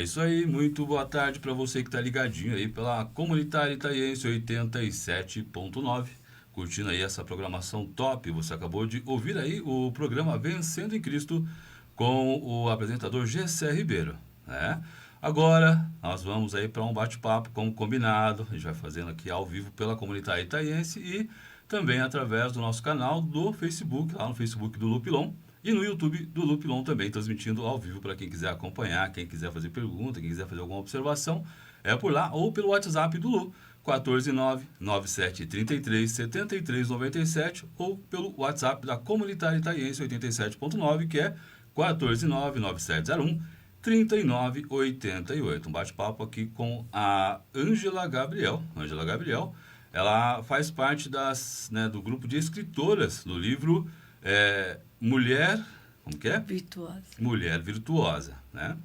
É isso aí, muito boa tarde para você que está ligadinho aí pela Comunitária Itaiense 87.9, curtindo aí essa programação top. Você acabou de ouvir aí o programa Vencendo em Cristo com o apresentador Gessé Ribeiro, né? Agora nós vamos aí para um bate-papo como combinado, a gente vai fazendo aqui ao vivo pela Comunitária Itaiense e também através do nosso canal do Facebook, lá no Facebook do Lupilon. E no YouTube do Lupilon também, transmitindo ao vivo para quem quiser acompanhar, quem quiser fazer pergunta, quem quiser fazer alguma observação, é por lá ou pelo WhatsApp do Lu, 149-9733-7397 ou pelo WhatsApp da Comunitária Itaiense 87.9, que é 149-9701-3988. Um bate-papo aqui com a Ângela Gabriel. Ângela Gabriel, ela faz parte do grupo de escritoras do livro Mulher, como que é? Virtuosa. Mulher Virtuosa, né?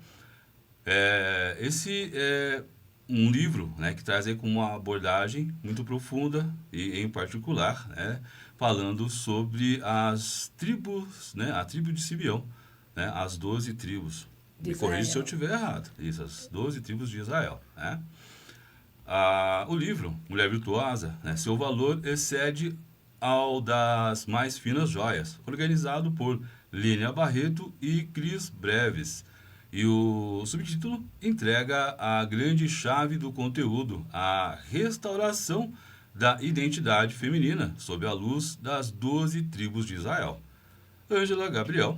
Esse é um livro, né, que traz aí com uma abordagem muito profunda e em particular, né, falando sobre as tribos, né, a tribo de Simeão, né, as 12 tribos. Me corrija se eu estiver errado. Isso, as 12 tribos de Israel, né? O livro Mulher Virtuosa, né, seu valor excede ao das mais finas joias, organizado por Línia Barreto e Cris Breves. E o subtítulo entrega a grande chave do conteúdo, a restauração da identidade feminina sob a luz das 12 tribos de Israel. Ângela Gabriel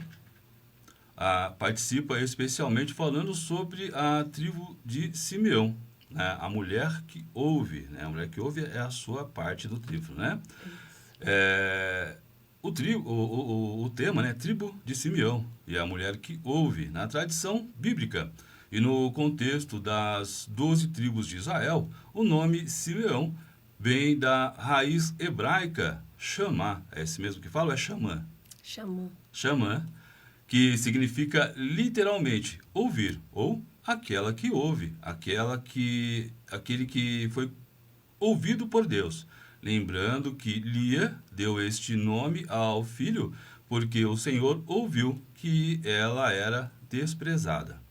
participa especialmente falando sobre a tribo de Simeão, né? A mulher que ouve, né? A mulher que ouve é a sua parte do livro, né? O tema, né, tribo de Simeão e a mulher que ouve, na tradição bíblica e no contexto das 12 tribos de Israel, o nome Simeão vem da raiz hebraica Shamá, é esse mesmo que falo? É Xamã. Xamã, que significa literalmente ouvir, ou aquela que ouve, aquele que foi ouvido por Deus. Lembrando que Lia deu este nome ao filho porque o Senhor ouviu que ela era desprezada.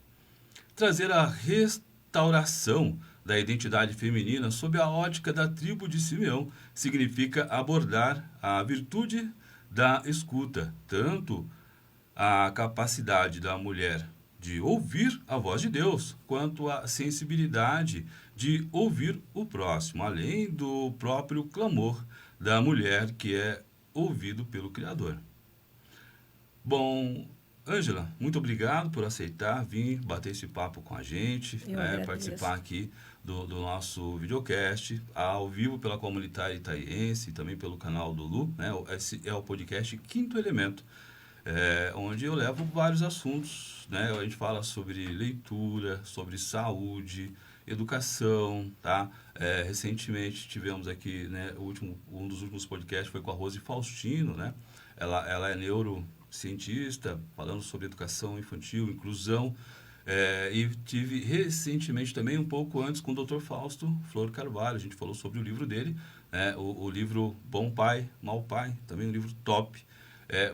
Trazer a restauração da identidade feminina sob a ótica da tribo de Simeão significa abordar a virtude da escuta, tanto a capacidade da mulher de ouvir a voz de Deus, quanto a sensibilidade de ouvir o próximo, além do próprio clamor da mulher que é ouvido pelo Criador. Bom, Ângela, muito obrigado por aceitar vir bater esse papo com a gente, participar aqui do nosso videocast, ao vivo pela Comunitária Itaiense e também pelo canal do Lu, né? Esse é o podcast Quinto Elemento, onde eu levo vários assuntos, né? A gente fala sobre leitura, sobre saúde, educação, tá? Recentemente tivemos aqui, né, um dos últimos podcasts foi com a Rose Faustino, né? Ela é neurocientista, falando sobre educação infantil, inclusão, e tive recentemente também, um pouco antes, com o Dr. Fausto Flor Carvalho. A gente falou sobre o livro dele, né? O livro Bom Pai, Mau Pai, também um livro top,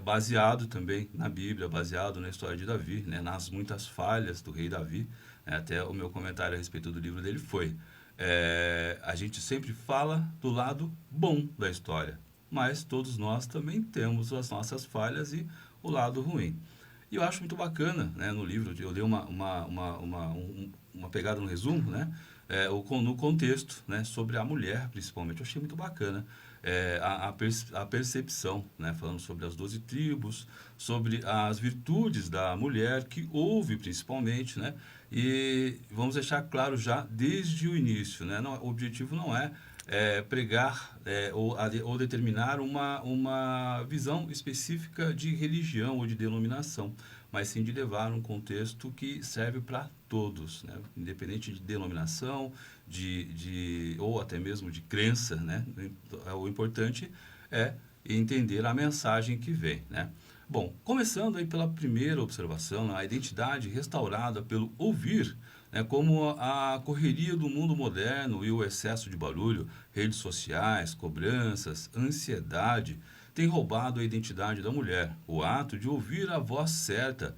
baseado também na Bíblia, baseado na história de Davi, né, nas muitas falhas do rei Davi. Até o meu comentário a respeito do livro dele foi: a gente sempre fala do lado bom da história, mas todos nós também temos as nossas falhas e o lado ruim. E eu acho muito bacana, né, no livro, eu dei uma pegada no resumo, né, no contexto, né, sobre a mulher, principalmente. Eu achei muito bacana a percepção, né, falando sobre as 12 tribos, sobre as virtudes da mulher que ouve, principalmente, né, e vamos deixar claro já desde o início, né, o objetivo não é pregar ou determinar uma visão específica de religião ou de denominação, mas sim de levar um contexto que serve para todos, né? Independente de denominação, ou até mesmo de crença, né? O importante é entender a mensagem que vem, né? Bom, começando aí pela primeira observação, a identidade restaurada pelo ouvir, né, como a correria do mundo moderno e o excesso de barulho, redes sociais, cobranças, ansiedade, tem roubado a identidade da mulher. O ato de ouvir a voz certa,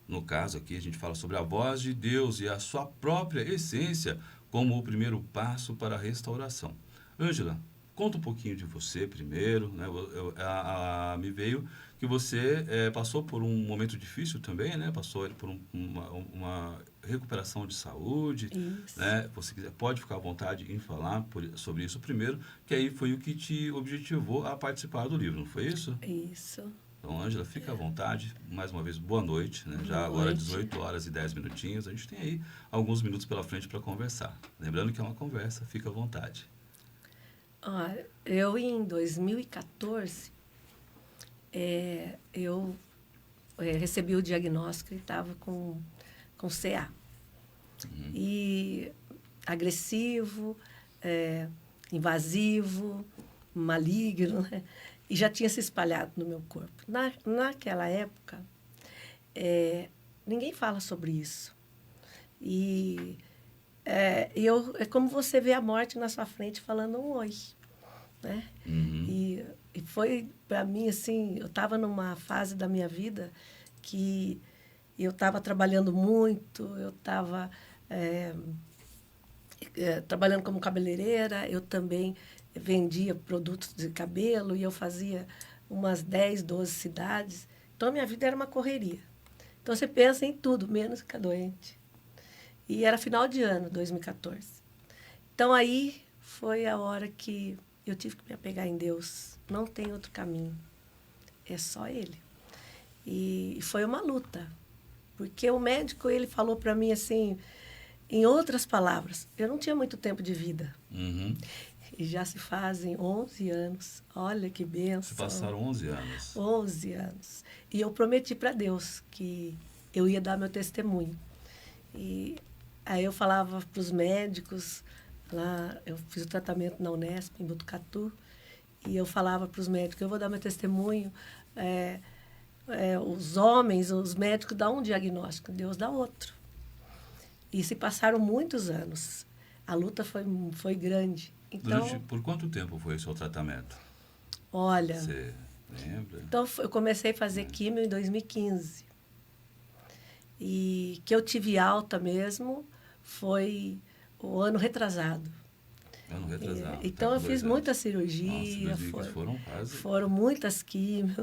No caso aqui, a gente fala sobre a voz de Deus e a sua própria essência como o primeiro passo para a restauração. Ângela, conta um pouquinho de você primeiro, né? Me veio que você passou por um momento difícil também, né? Passou por uma recuperação de saúde, Isso. né? Você pode ficar à vontade em falar sobre isso primeiro, que aí foi o que te objetivou a participar do livro, não foi isso? Isso. Então, Ângela, fica à vontade. Mais uma vez, boa noite. Né? Já Boa agora, noite. 18 horas e 10 minutinhos. A gente tem aí alguns minutos pela frente para conversar. Lembrando que é uma conversa, fica à vontade. Eu, em 2014, eu recebi o diagnóstico e estava com CA. Uhum. E agressivo, invasivo, maligno, né? E já tinha se espalhado no meu corpo. Naquela época, ninguém fala sobre isso. E é como você vê a morte na sua frente falando um oi, né? Uhum. E foi, para mim, assim, eu estava numa fase da minha vida que eu estava trabalhando muito, eu estava trabalhando como cabeleireira, eu também vendia produtos de cabelo e eu fazia umas 10, 12 cidades. Então, a minha vida era uma correria. Então, você pensa em tudo, menos ficar doente. E era final de ano, 2014. Então, aí foi a hora que eu tive que me apegar em Deus. Não tem outro caminho. É só Ele. E foi uma luta. Porque o médico, ele falou para mim assim, em outras palavras, eu não tinha muito tempo de vida. Uhum. E já se fazem 11 anos. Olha que bênção. Se passaram 11 anos. 11 anos. E eu prometi para Deus que eu ia dar meu testemunho. E aí eu falava para os médicos, lá eu fiz o tratamento na Unesp, em Botucatu, e eu falava para os médicos, eu vou dar meu testemunho. Os homens, os médicos dão um diagnóstico, Deus dá outro. E se passaram muitos anos. A luta foi grande. Então, Por quanto tempo foi o seu tratamento? Olha, você lembra? Então, eu comecei a fazer químio em 2015. E que eu tive alta mesmo foi o ano retrasado. Ano retrasado. Então, eu fiz muita cirurgia. Nossa, foram quase... Foram muitas químio,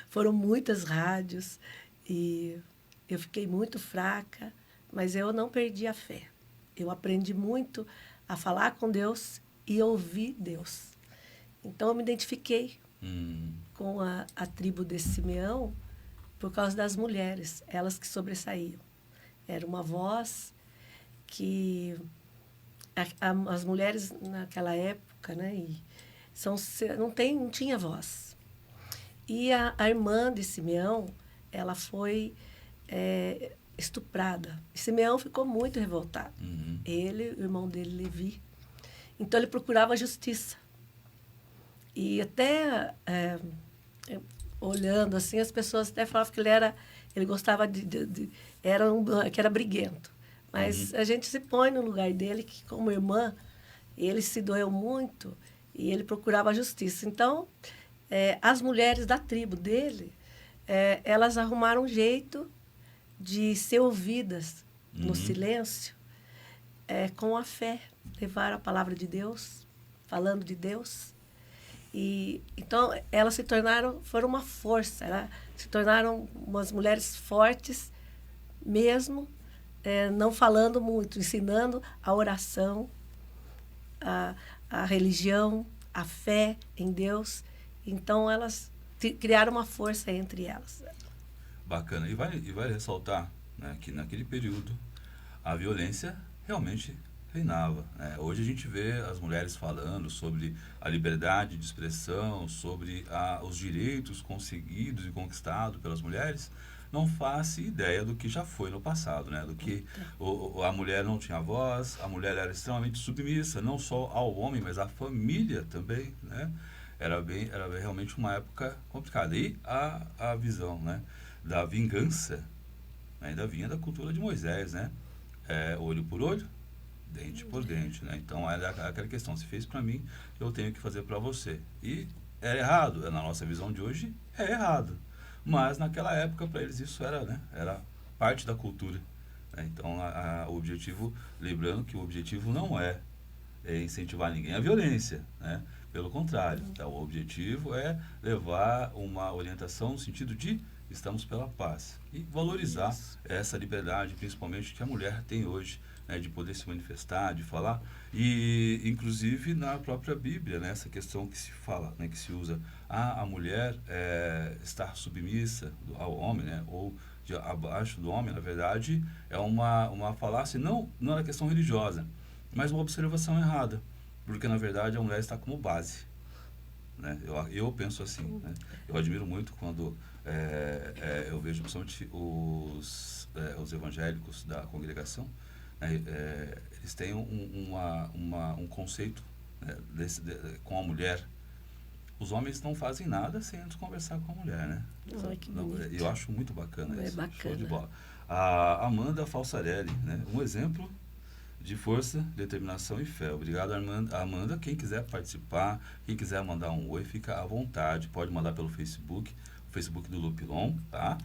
foram muitas rádios. E eu fiquei muito fraca, mas eu não perdi a fé. Eu aprendi muito a falar com Deus e ouvir Deus. Então, eu me identifiquei com a tribo de Simeão por causa das mulheres, elas que sobressaíam. Era uma voz que as mulheres naquela época, né, não tinha voz. E a irmã de Simeão, ela foi estuprada. E Simeão ficou muito revoltado. Uhum. Ele, o irmão dele, Levi. Então, ele procurava justiça. E até, olhando assim, as pessoas até falavam que ele gostava que era briguento. Mas a gente se põe no lugar dele, que como irmã, ele se doeu muito e ele procurava a justiça. Então, as mulheres da tribo dele, elas arrumaram um jeito de ser ouvidas no silêncio, com a fé, levar a palavra de Deus, falando de Deus. E então elas foram uma força, se tornaram umas mulheres fortes, mesmo não falando muito, ensinando a oração, a religião, a fé em Deus. Então elas criaram uma força entre elas. Bacana. E vai ressaltar, né, que naquele período a violência realmente reinava, né? Hoje a gente vê as mulheres falando sobre a liberdade de expressão, sobre os direitos conseguidos e conquistados pelas mulheres. Não faço ideia do que já foi no passado, né? Do que a mulher não tinha voz, a mulher era extremamente submissa, não só ao homem, mas à família também, né? Era realmente uma época complicada. E a visão, né, da vingança ainda vinha da cultura de Moisés, né? Olho por olho, dente por dente, né? Então, era aquela questão, se fez para mim, eu tenho que fazer para você. E era errado, na nossa visão de hoje, é errado. Mas, naquela época, para eles, isso era, né? Era parte da cultura. Né? Então, o objetivo, lembrando que o objetivo não é incentivar ninguém à violência, né? Pelo contrário, tá? O objetivo é levar uma orientação no sentido de estamos pela paz e valorizar essa liberdade, principalmente que a mulher tem hoje, né, de poder se manifestar, de falar, e inclusive na própria Bíblia, né, essa questão que se fala, né, que se usa, a mulher estar submissa ao homem, né, ou abaixo do homem, na verdade, é uma falácia, não na questão religiosa, mas uma observação errada, porque na verdade a mulher está como base. Né? Eu penso assim, né? Eu admiro muito quando eu vejo principalmente os evangélicos da congregação, né? Eles têm um conceito, né, com a mulher. Os homens não fazem nada sem antes conversar com a mulher, né? Eu acho muito bacana isso. Bacana. Show de bola. A Amanda Falsarelli, né? Um exemplo de força, determinação e fé. Obrigado, Amanda. Quem quiser participar, quem quiser mandar um oi, fica à vontade. Pode mandar pelo Facebook, o Facebook do Lupilon, tá?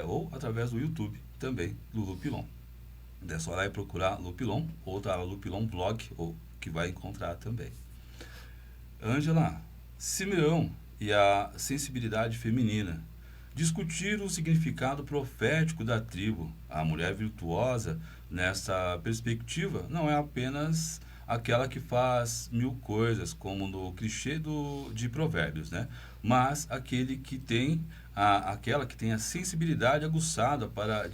Ou através do YouTube também, do Lupilon. É só lá e procurar Lupilon, ou tá Lupilon Blog, ou que vai encontrar também. Ângela, Simeão e a sensibilidade feminina. Discutir o significado profético da tribo. A mulher virtuosa, nessa perspectiva, não é apenas aquela que faz 1000 coisas, como no clichê de Provérbios, né? Mas aquela que tem a sensibilidade aguçada para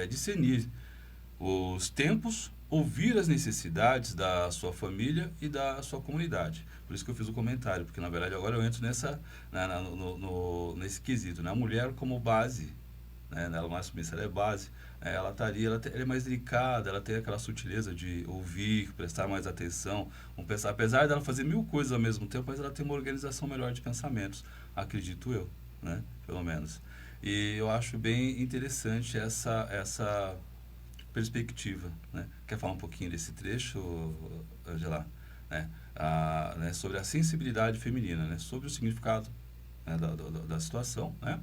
discernir os tempos, ouvir as necessidades da sua família e da sua comunidade. Por isso que eu fiz o comentário, porque na verdade agora eu entro nesse quesito, né? A mulher como base, né? Ela mais submissa, ela é base, ela é mais delicada, ela tem aquela sutileza de ouvir, prestar mais atenção, pensar, apesar dela fazer 1000 coisas ao mesmo tempo, mas ela tem uma organização melhor de pensamentos, acredito eu, né? Pelo menos. E eu acho bem interessante essa perspectiva, né? Quer falar um pouquinho desse trecho, Angela? Né, sobre a sensibilidade feminina, né, sobre o significado, né, da situação, né,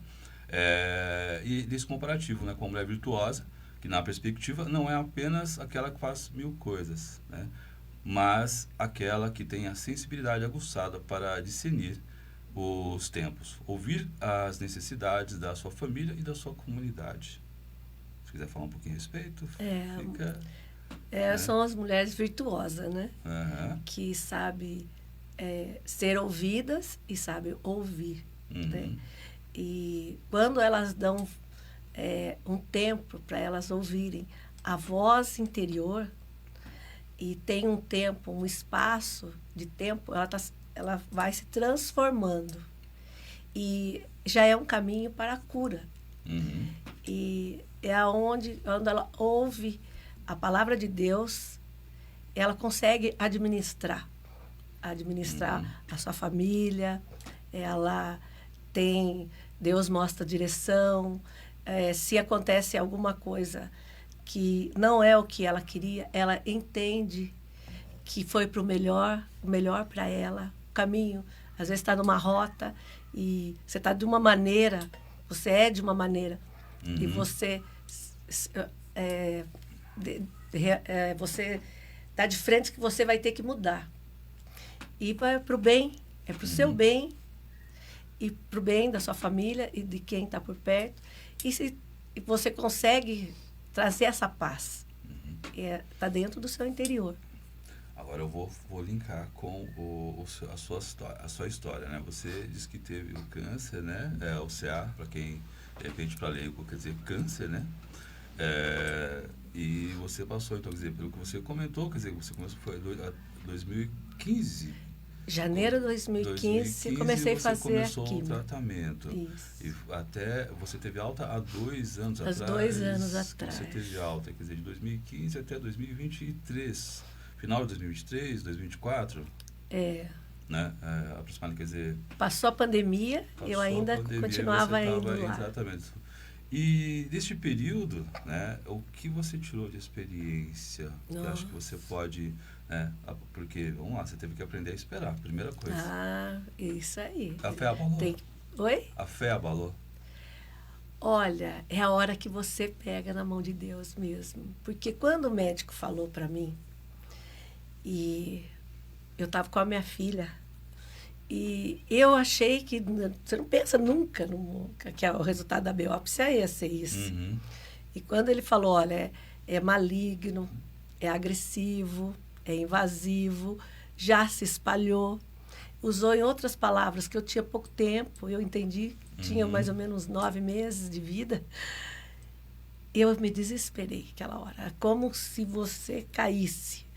e desse comparativo, né, com a mulher virtuosa, que na perspectiva não é apenas aquela que faz 1000 coisas, né, mas aquela que tem a sensibilidade aguçada para discernir os tempos, ouvir as necessidades da sua família e da sua comunidade. Se quiser falar um pouquinho a respeito, fica... São as mulheres virtuosas, né? Uhum. Que sabem ser ouvidas e sabem ouvir. Uhum. Né? E quando elas dão um tempo para elas ouvirem a voz interior, e tem um tempo, um espaço de tempo, ela vai se transformando. E já é um caminho para a cura. Uhum. E é onde ela ouve a palavra de Deus, ela consegue administrar a sua família, ela Deus mostra a direção, se acontece alguma coisa que não é o que ela queria, ela entende que foi para o melhor para ela, o caminho, às vezes está numa rota e você está de uma maneira, você é de uma maneira, e você você está de frente que você vai ter que mudar. E para o bem, para o seu bem, e para o bem da sua família e de quem está por perto. E você consegue trazer essa paz. Está dentro do seu interior. Agora eu vou linkar com a sua história, né? Você disse que teve o câncer, né? O CA, para quem, de repente, para leigo, quer dizer, câncer, né? E você passou, então, quer dizer, pelo que você comentou, quer dizer, você começou, foi 2015. Janeiro de 2015 comecei a fazer a quimio. Você começou o tratamento. Isso. E até você teve alta há 2 anos atrás. Há 2 anos atrás. Você teve alta, quer dizer, de 2015 até 2023. Final de 2023, 2024? Né? Aproximadamente, quer dizer... Passou a pandemia, eu ainda continuava indo lá. Exatamente. E deste período, né, o que você tirou de experiência? Eu acho que você pode... porque, vamos lá, você teve que aprender a esperar, primeira coisa. Isso aí. A fé abalou? Oi? A fé abalou? Olha, é a hora que você pega na mão de Deus mesmo. Porque quando o médico falou para mim, e eu estava com a minha filha, e eu achei que você não pensa nunca que o resultado da biópsia ia ser isso. Uhum. E quando ele falou, olha, é maligno, é agressivo, é invasivo, já se espalhou. Usou em outras palavras que eu tinha pouco tempo, eu entendi, tinha mais ou menos 9 meses de vida. Eu me desesperei aquela hora, como se você caísse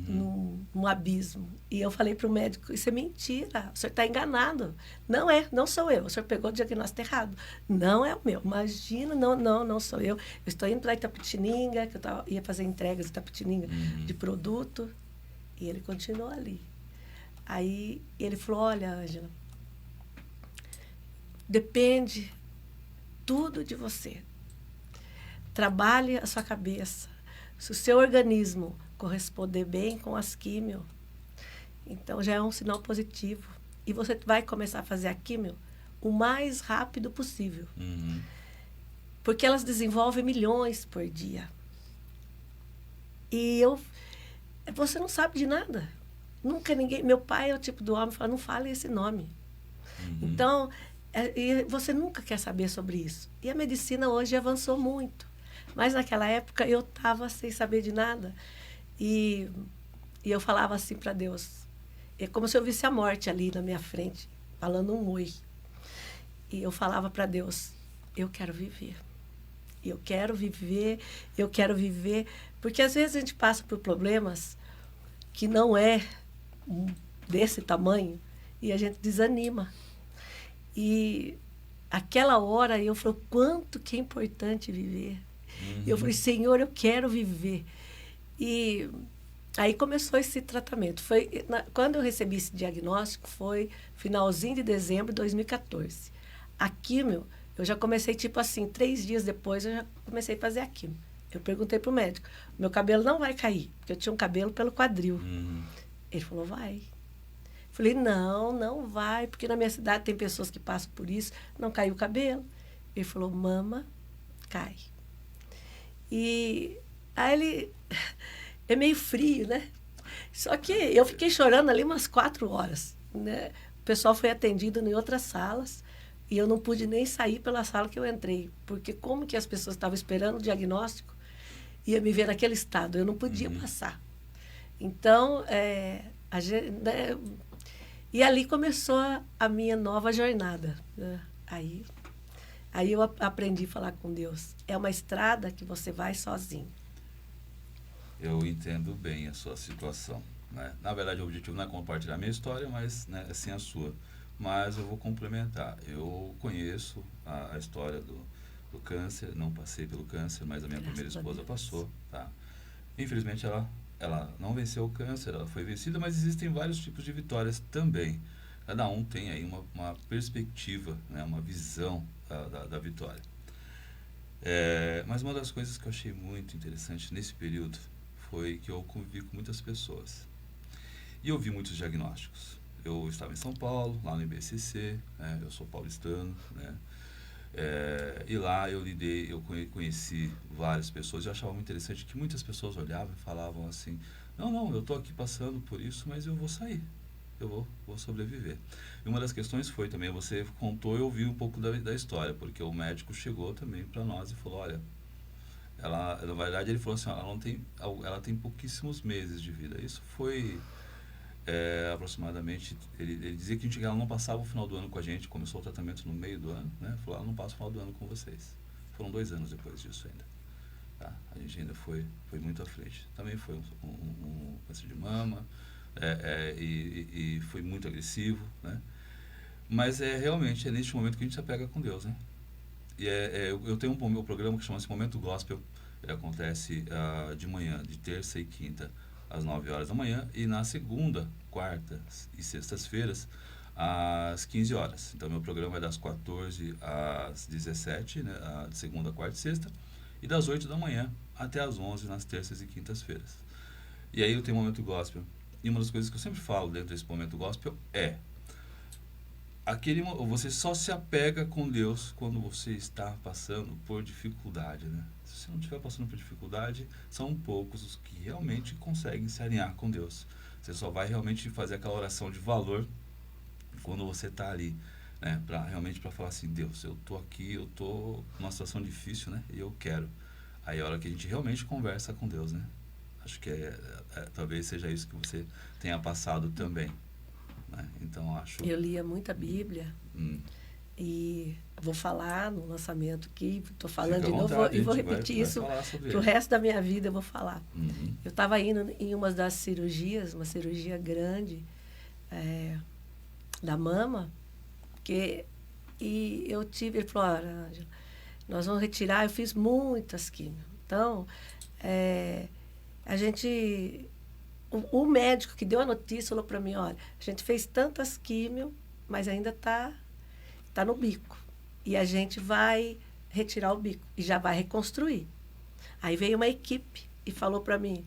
num abismo. E eu falei para o médico, isso é mentira, o senhor está enganado. Não é, não sou eu, o senhor pegou o diagnóstico errado. Não é o meu, imagina, não sou eu. Eu estou indo para Itapetininga, que ia fazer entregas em Itapetininga de produto, e ele continuou ali. Aí ele falou, olha, Ângela, depende tudo de você. Trabalhe a sua cabeça. Se o seu organismo corresponder bem com as químio, então já é um sinal positivo. E você vai começar a fazer a químio o mais rápido possível. Porque elas desenvolvem milhões por dia. E você não sabe de nada. Nunca ninguém... Meu pai é o tipo do homem que fala, não fale esse nome. Então, você nunca quer saber sobre isso. E a medicina hoje avançou muito. Mas naquela época eu estava sem saber de nada. E eu falava assim para Deus. É como se eu visse a morte ali na minha frente, falando um oi. E eu falava para Deus, eu quero viver. Eu quero viver, eu quero viver. Porque às vezes a gente passa por problemas que não é desse tamanho e a gente desanima. E aquela hora eu falei, quanto que é importante viver. Eu falei, Senhor, eu quero viver. E aí começou esse tratamento. Quando eu recebi esse diagnóstico, foi finalzinho de dezembro de 2014. A químio, eu já comecei, tipo assim, 3 dias depois, eu já comecei a fazer a químio. Eu perguntei para o médico, meu cabelo não vai cair, porque eu tinha um cabelo pelo quadril. Ele falou, vai. Falei, não vai, porque na minha cidade tem pessoas que passam por isso, não caiu o cabelo. Ele falou, mama, cai. E aí ele é meio frio, né? Só que eu fiquei chorando ali umas 4 horas, né? O pessoal foi atendido em outras salas e eu não pude nem sair pela sala que eu entrei, porque como que as pessoas estavam esperando o diagnóstico, ia me ver naquele estado, eu não podia passar. Então, né? E ali começou a minha nova jornada, né? Aí eu aprendi a falar com Deus. É uma estrada que você vai sozinho. Eu entendo bem a sua situação, né? Na verdade, o objetivo não é compartilhar a minha história, mas, né, assim a sua. Mas eu vou complementar. Eu conheço a história do câncer, não passei pelo câncer, mas a minha primeira esposa passou, tá? Infelizmente, ela não venceu o câncer, ela foi vencida, mas existem vários tipos de vitórias também. Cada um tem aí uma perspectiva, né, uma visão da vitória. Mas uma das coisas que eu achei muito interessante nesse período foi que eu convivi com muitas pessoas. E eu vi muitos diagnósticos. Eu estava em São Paulo, lá no IBCC, né, eu sou paulistano, né? E lá eu conheci várias pessoas. Eu achava muito interessante que muitas pessoas olhavam e falavam assim, não, eu estou aqui passando por isso, mas eu vou sair, eu vou sobreviver. E uma das questões foi também, você contou, eu ouvi um pouco da história, porque o médico chegou também para nós e falou, olha, na verdade ele falou assim, ela tem pouquíssimos meses de vida. Isso foi aproximadamente, ele dizia que ela não passava o final do ano com a gente, começou o tratamento no meio do ano, né? Falou, ela não passa o final do ano com vocês. Foram 2 anos depois disso ainda. Tá? A gente ainda foi muito à frente. Também foi um câncer de mama, e foi muito agressivo, né? Mas realmente é neste momento que a gente se apega com Deus, né? E eu tenho um meu programa que chama-se Momento Gospel. Ele acontece de manhã, de terça e quinta, às 9 horas da manhã, e na segunda, quarta e sextas-feiras, às 15 horas. Então, meu programa é das 14 às 17, né, de segunda, quarta e sexta, e das 8 da manhã até às 11 nas terças e quintas-feiras. E aí eu tenho o Momento Gospel. E uma das coisas que eu sempre falo dentro desse Momento Gospel você só se apega com Deus quando você está passando por dificuldade, né? Se você não estiver passando por dificuldade, são poucos os que realmente conseguem se alinhar com Deus. Você só vai realmente fazer aquela oração de valor quando você está ali, né? Realmente para falar assim, Deus, eu tô aqui, eu tô numa situação difícil, né? E eu quero. Aí é a hora que a gente realmente conversa com Deus, né? Acho que talvez seja isso que você tenha passado também. Então, eu lia muita Bíblia e vou falar no lançamento aqui, estou falando de novo e vou repetir isso para o resto da minha vida, eu vou falar. Eu estava indo em uma das cirurgias, uma cirurgia grande da mama, e ele falou, Ângela, nós vamos retirar, eu fiz muitas químios. Então, a gente... O médico que deu a notícia falou para mim, olha, a gente fez tantas químio, mas ainda está no bico. E a gente vai retirar o bico e já vai reconstruir. Aí veio uma equipe e falou para mim,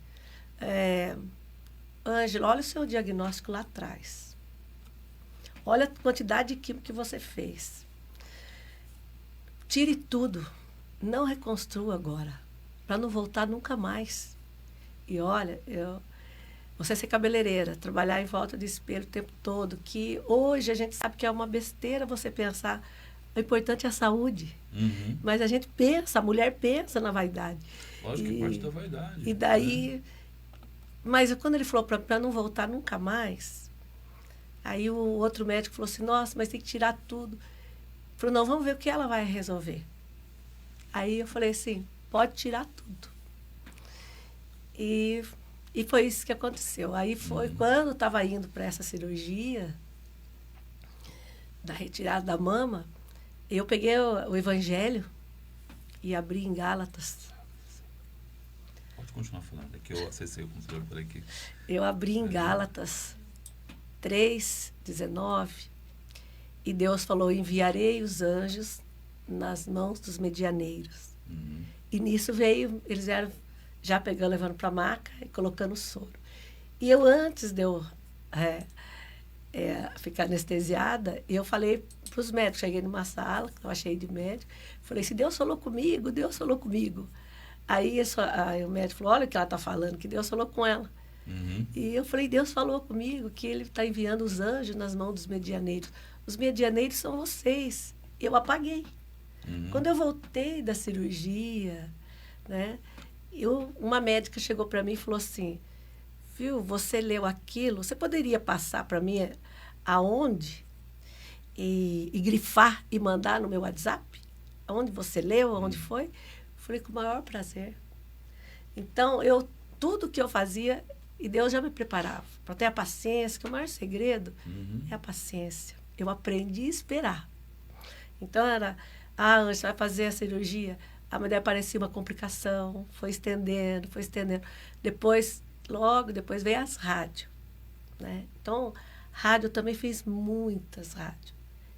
Ângela, olha o seu diagnóstico lá atrás. Olha a quantidade de químio que você fez. Tire tudo. Não reconstrua agora, para não voltar nunca mais. E olha, você ser cabeleireira, trabalhar em volta do espelho o tempo todo, que hoje a gente sabe que é uma besteira você pensar, o importante é a saúde. Mas a gente pensa, a mulher pensa na vaidade. Lógico que parte da vaidade. E daí... Mas quando ele falou para não voltar nunca mais, aí o outro médico falou assim, nossa, mas tem que tirar tudo. Ele falou, não, vamos ver o que ela vai resolver. Aí eu falei assim, pode tirar tudo. E foi isso que aconteceu. Aí foi quando eu estava indo para essa cirurgia da retirada da mama, eu peguei o Evangelho e abri em Gálatas. Pode continuar falando, é que eu acessei o computador por aqui. Eu abri em Gálatas 3:19 e Deus falou, enviarei os anjos nas mãos dos medianeiros. E nisso eles eram já pegando, levando para a maca e colocando soro. E eu, antes de eu ficar anestesiada, eu falei para os médicos, cheguei numa sala, que estava cheia de médicos, falei, se Deus falou comigo, Deus falou comigo. Aí o médico falou, olha o que ela está falando, que Deus falou com ela. E eu falei, Deus falou comigo que Ele está enviando os anjos nas mãos dos medianeiros. Os medianeiros são vocês. Eu apaguei. Quando eu voltei da cirurgia, né, uma médica chegou para mim e falou assim, viu, você leu aquilo, você poderia passar para mim aonde? E grifar e mandar no meu WhatsApp? Aonde você leu, aonde foi? Eu falei, com o maior prazer. Então, tudo que eu fazia, e Deus já me preparava para ter a paciência, que o maior segredo é a paciência. Eu aprendi a esperar. Então, Ângela, você vai fazer a cirurgia. Mas daí aparecia uma complicação, foi estendendo. Logo depois veio as rádios, né? Então, rádio eu também fiz muitas rádios.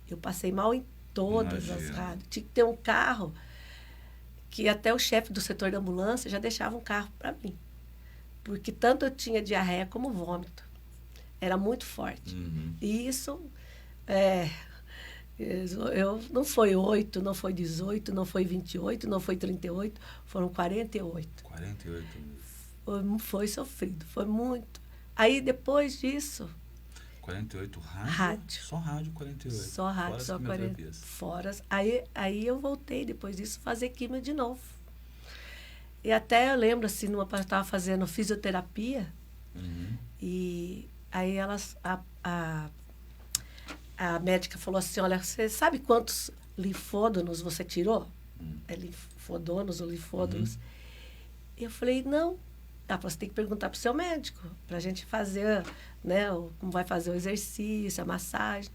Eu passei mal em todas as rádios. Tinha que ter um carro que até o chefe do setor da ambulância já deixava um carro para mim. Porque tanto eu tinha diarreia como vômito. Era muito forte. E isso... não foi 8, não foi 18, não foi 28, não foi 38, foram 48. 48. Foi sofrido, foi muito. Aí, depois disso... 48 rádio? Só rádio 48. Só rádio, só 40. Fora. Aí eu voltei, depois disso, fazer químio de novo. E até eu lembro, assim, eu estava fazendo fisioterapia, e aí a médica falou assim, olha, você sabe quantos linfódonos você tirou? Linfodonos ou linfódonos? Eu falei, não. Ela falou, você tem que perguntar para o seu médico, para a gente fazer, né, como vai fazer o exercício, a massagem.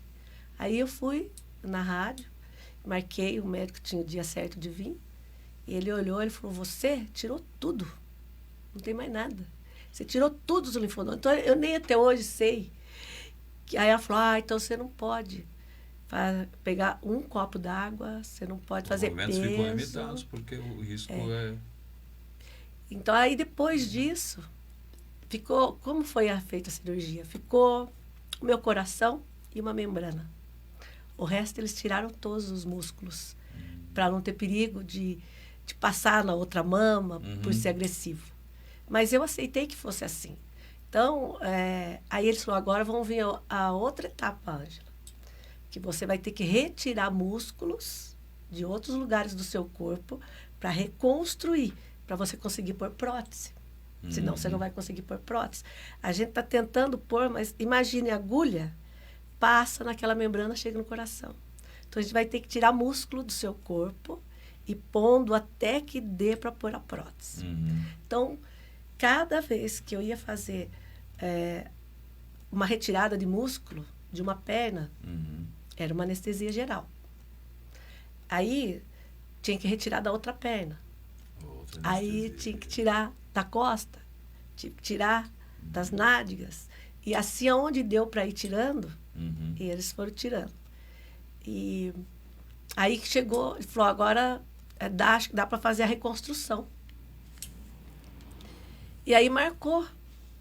Aí eu fui na rádio, marquei, o médico tinha o dia certo de vir, e ele olhou, ele falou, você tirou tudo, não tem mais nada. Você tirou tudo dos linfonodos. Então, eu nem até hoje sei. Aí ela falou, então você não pode pegar um copo d'água, você não pode fazer peso. Os movimentos ficam limitados, porque o risco é... Então, aí depois disso, ficou... Como foi feita a cirurgia? Ficou o meu coração e uma membrana. O resto, eles tiraram todos os músculos, para não ter perigo de passar na outra mama por ser agressivo. Mas eu aceitei que fosse assim. Então, aí eles falaram, agora vão vir a outra etapa, Ângela, que você vai ter que retirar músculos de outros lugares do seu corpo para reconstruir, para você conseguir pôr prótese. Senão você não vai conseguir pôr prótese. A gente está tentando pôr, mas imagine a agulha, passa naquela membrana, chega no coração. Então, a gente vai ter que tirar músculo do seu corpo e pondo até que dê para pôr a prótese. Então, cada vez que eu ia fazer uma retirada de músculo de uma perna, era uma anestesia geral. Aí, tinha que retirar da outra perna. Aí, tinha que tirar da costa, tinha que tirar das nádegas. E assim, aonde deu para ir tirando, eles foram tirando. E aí chegou, ele falou, agora dá para fazer a reconstrução. E aí marcou.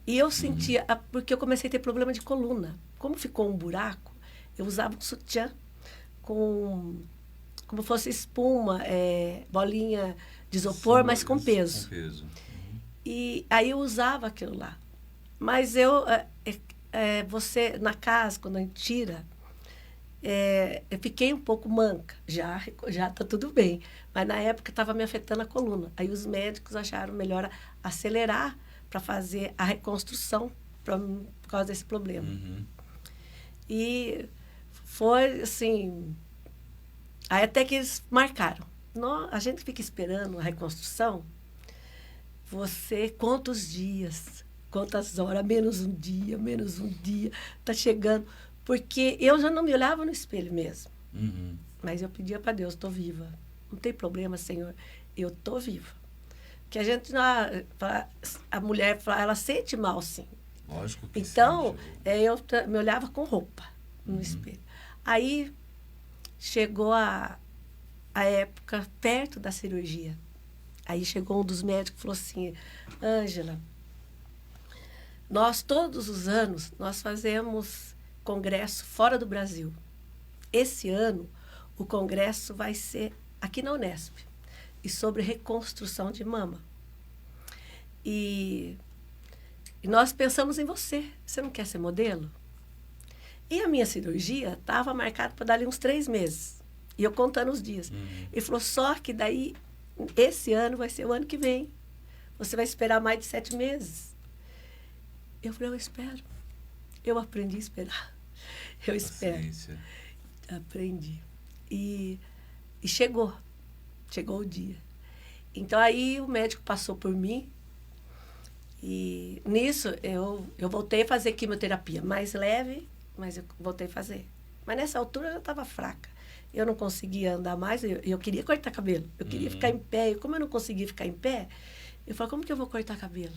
E eu sentia, porque eu comecei a ter problema de coluna. Como ficou um buraco, eu usava um sutiã como fosse espuma, bolinha de isopor, mas com peso. E aí eu usava aquilo lá. Mas você, na casa, quando a gente tira, eu fiquei um pouco manca. Já está tudo bem. Mas na época estava me afetando a coluna. Aí os médicos acharam melhor acelerar para fazer a reconstrução por causa desse problema. E foi assim... Aí até que eles marcaram. A gente fica esperando a reconstrução. Você conta os dias, quantas horas, menos um dia, está chegando. Porque eu já não me olhava no espelho mesmo. Mas eu pedia para Deus, estou viva. Não tem problema, Senhor, eu estou viva. Porque a gente, a mulher, ela sente mal, sim. Lógico que então, sente. Eu me olhava com roupa no espelho. Aí, chegou a época perto da cirurgia. Aí chegou um dos médicos e falou assim, Ângela, nós todos os anos, nós fazemos congresso fora do Brasil. Esse ano, o congresso vai ser aqui na Unesp, e sobre reconstrução de mama. E nós pensamos em você. Você não quer ser modelo? E a minha cirurgia estava marcada para dar ali uns 3 meses. E eu contando os dias. Ele falou, só que daí, esse ano vai ser o ano que vem. Você vai esperar mais de 7 meses. Eu falei, eu espero. Eu aprendi a esperar. Eu espero. Aprendi. E chegou o dia. Então, aí o médico passou por mim. E nisso, eu voltei a fazer quimioterapia. Mais leve, mas eu voltei a fazer. Mas nessa altura eu já estava fraca. Eu não conseguia andar mais, eu queria cortar cabelo. Eu queria ficar em pé. E como eu não conseguia ficar em pé, eu falei, como que eu vou cortar cabelo?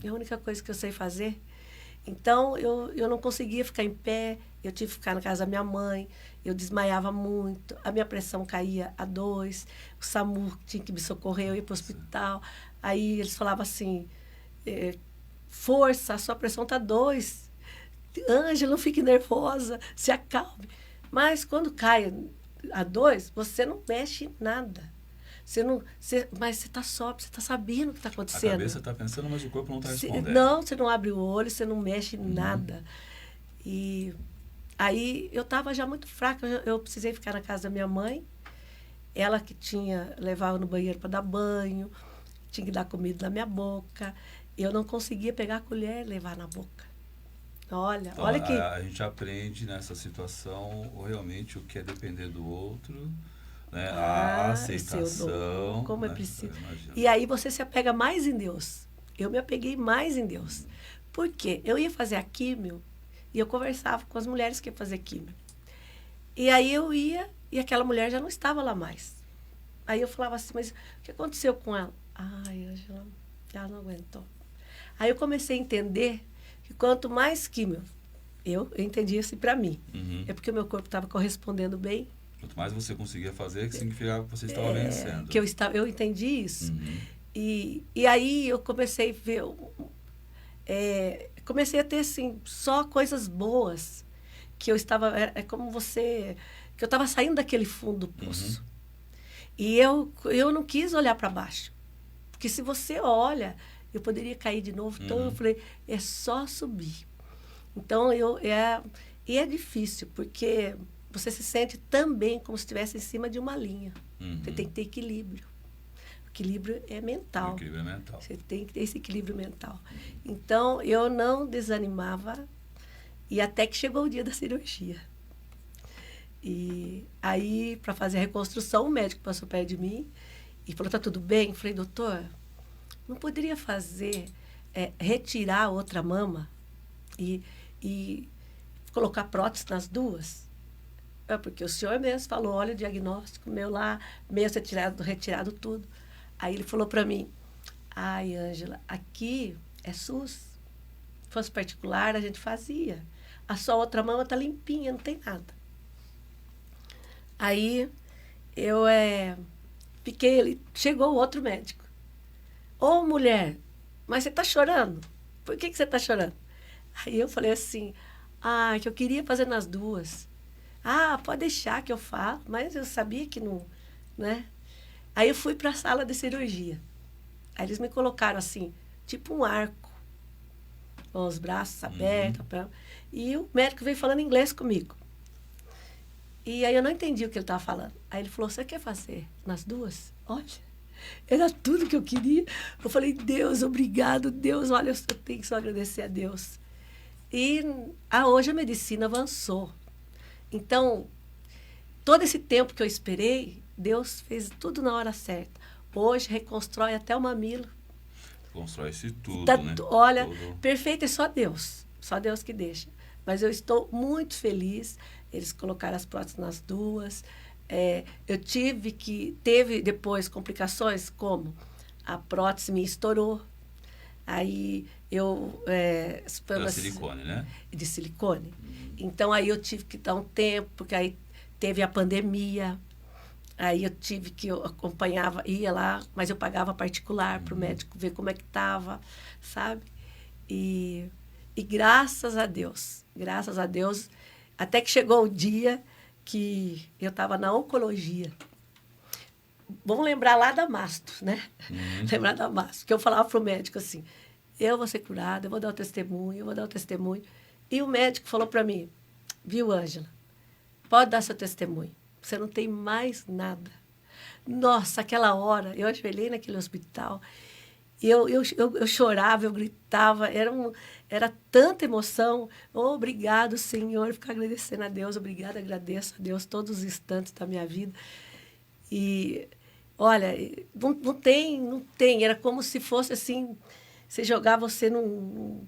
É a única coisa que eu sei fazer. Então, eu não conseguia ficar em pé. Eu tive que ficar na casa da minha mãe. Eu desmaiava muito. A minha pressão caía a 2. O SAMU tinha que me socorrer, eu ia para o hospital. Aí eles falavam assim, força, a sua pressão está 2. Ângela, não fique nervosa, se acalme. Mas quando cai a 2, você não mexe nada. Mas você está sóbrio, você está sabendo o que está acontecendo. A cabeça está pensando, mas o corpo não está respondendo. Não, você não abre o olho, você não mexe em nada. E aí eu estava já muito fraca, eu precisei ficar na casa da minha mãe. Ela que levava no banheiro para dar banho, tinha que dar comida na minha boca. Eu não conseguia pegar a colher e levar na boca. Olha, então, olha que... A gente aprende nessa situação realmente o que é depender do outro, né? A aceitação. Como né? é preciso. E aí você se apega mais em Deus. Eu me apeguei mais em Deus. Por quê? Eu ia fazer a químio e eu conversava com as mulheres que iam fazer químio. E aí eu ia e aquela mulher já não estava lá mais. Aí eu falava assim, mas o que aconteceu com ela? Ai, Ângela, ela não aguentou. Aí eu comecei a entender que quanto mais químio, eu entendi isso para mim. É porque o meu corpo estava correspondendo bem. Quanto mais você conseguia fazer, que significava que você estava vencendo. Que eu entendi isso. E aí eu comecei a ver... comecei a ter, assim, só coisas boas. que eu estava... É como você... Que eu estava saindo daquele fundo do poço. E eu não quis olhar para baixo. Porque se você olha, eu poderia cair de novo. Então, eu falei, é só subir. Então, e é difícil, porque você se sente também como se estivesse em cima de uma linha. Você tem que ter equilíbrio. O equilíbrio é mental. O equilíbrio é mental. Você tem que ter esse equilíbrio mental. Então, eu não desanimava, e até que chegou o dia da cirurgia. E aí, para fazer a reconstrução, o médico passou perto de mim e falou, tá tudo bem? Eu falei, doutor, não poderia retirar outra mama e colocar prótese nas duas? Porque o senhor mesmo falou, olha o diagnóstico meu lá, mesmo retirado tudo. Aí ele falou para mim, ai, Ângela, aqui é SUS. Se fosse particular, a gente fazia. A sua outra mama tá limpinha, não tem nada. Aí eu fiquei ali, chegou o outro médico. Ô, mulher, mas você está chorando? Por que você está chorando? Aí eu falei assim, que eu queria fazer nas duas. Pode deixar que eu falo, mas eu sabia que não, né? Aí eu fui para a sala de cirurgia. Aí eles me colocaram assim, tipo um arco, com os braços abertos. E o médico veio falando inglês comigo. E aí eu não entendi o que ele estava falando. Aí ele falou, você quer fazer nas duas? Olha, era tudo que eu queria. Eu falei, Deus, obrigado, Deus. Olha, eu tenho que só agradecer a Deus. E hoje a medicina avançou. Então, todo esse tempo que eu esperei, Deus fez tudo na hora certa. Hoje reconstrói até o mamilo. Constrói-se tudo, né? Olha, tudo. Perfeito é só Deus que deixa. Mas eu estou muito feliz. Eles colocaram as próteses nas duas. Teve depois complicações, como a prótese me estourou. Aí eu... Era silicone, né? De silicone. Então, aí eu tive que dar um tempo, porque aí teve a pandemia. Aí eu tive que... Eu acompanhava, ia lá, mas eu pagava particular para o médico ver como é que estava, sabe? E graças a Deus, até que chegou o dia que eu estava na oncologia. Vamos lembrar lá da Masto, né? Lembrar da Masto. Que eu falava para o médico assim, eu vou ser curada, eu vou dar o testemunho. E o médico falou para mim, viu, Ângela, pode dar seu testemunho. Você não tem mais nada. Nossa, aquela hora, eu ajoelhei naquele hospital, eu chorava, eu gritava, era tanta emoção. Obrigado, Senhor, ficar agradecendo a Deus, obrigada, agradeço a Deus todos os instantes da minha vida. E, olha, não tem, era como se fosse assim, você jogar você um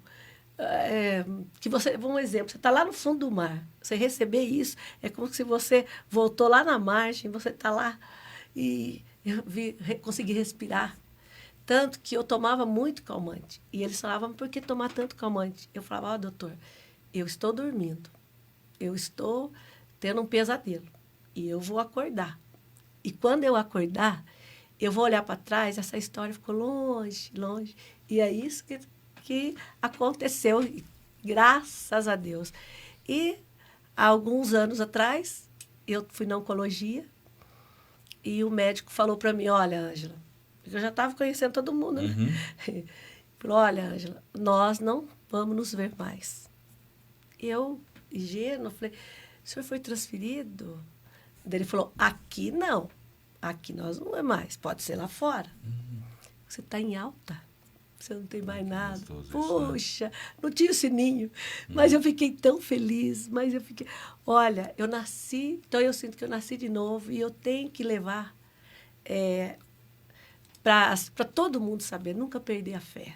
exemplo, você está lá no fundo do mar, você receber isso, é como se você voltou lá na margem, você está lá e eu consegui respirar. Tanto que eu tomava muito calmante. E eles falavam, por que tomar tanto calmante? Eu falava, doutor, eu estou dormindo. Eu estou tendo um pesadelo. E eu vou acordar. E quando eu acordar, eu vou olhar para trás, essa história ficou longe, longe. E é isso que aconteceu, graças a Deus. E há alguns anos atrás, eu fui na oncologia e o médico falou para mim, olha, Ângela, eu já estava conhecendo todo mundo, né? Falou, olha, Ângela, nós não vamos nos ver mais. Eu, ingênua, falei, o senhor foi transferido? Daí ele falou, aqui não. Aqui nós não é mais, pode ser lá fora. Você está em alta, você não tem mais nada. Puxa, não tinha o sininho. Mas eu fiquei tão feliz, Olha, eu nasci, então eu sinto que eu nasci de novo e eu tenho que levar para todo mundo saber, nunca perder a fé.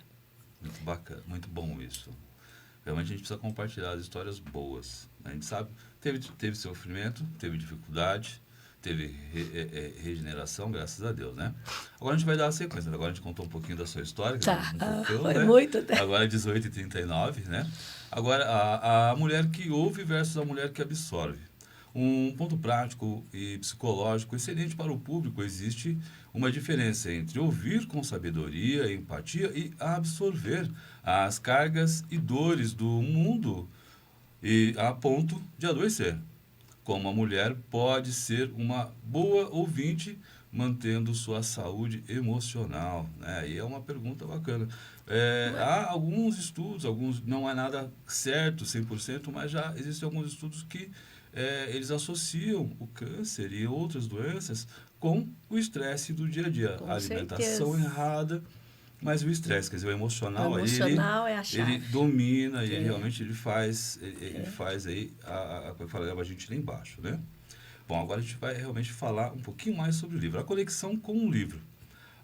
Muito bacana, muito bom isso. Realmente a gente precisa compartilhar as histórias boas. A gente sabe, teve sofrimento, teve dificuldade, teve regeneração, graças a Deus, né? Agora a gente vai dar a sequência. Agora a gente contou um pouquinho da sua história. Tá, foi né? muito. Agora é 18h39, né? Agora, a mulher que ouve versus a mulher que absorve. Um ponto prático e psicológico excelente para o público. Existe uma diferença entre ouvir com sabedoria, empatia e absorver as cargas e dores do mundo e a ponto de adoecer. Como a mulher pode ser uma boa ouvinte mantendo sua saúde emocional, né? E é uma pergunta bacana. Há alguns estudos, alguns não é nada certo 100%, mas já existem alguns estudos que eles associam o câncer e outras doenças com o estresse do dia a dia. Com A alimentação certeza. errada, mas o estresse, quer dizer, o O emocional, aí emocional é a ele chave. domina e ele É, realmente ele faz aí leva a gente lá embaixo, né? Bom, agora a gente vai realmente falar um pouquinho mais sobre o livro. A conexão com o livro.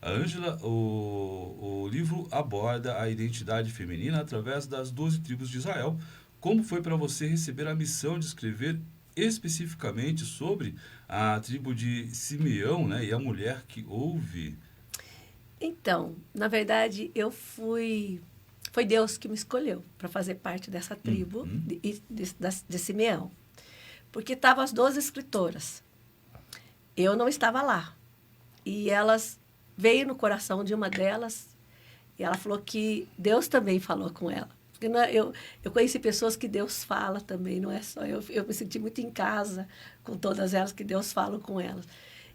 A Ângela, o livro aborda a identidade feminina através das 12 tribos de Israel. Como foi para você receber a missão de escrever especificamente sobre a tribo de Simeão, né, e a mulher que ouve? Então, na verdade, foi Deus que me escolheu para fazer parte dessa tribo de Simeão. Porque estavam as 12 escritoras. Eu não estava lá. E elas veio no coração de uma delas e ela falou que Deus também falou com ela. Porque eu conheci pessoas que Deus fala também, não é só eu. Eu me senti muito em casa com todas elas, que Deus fala com elas.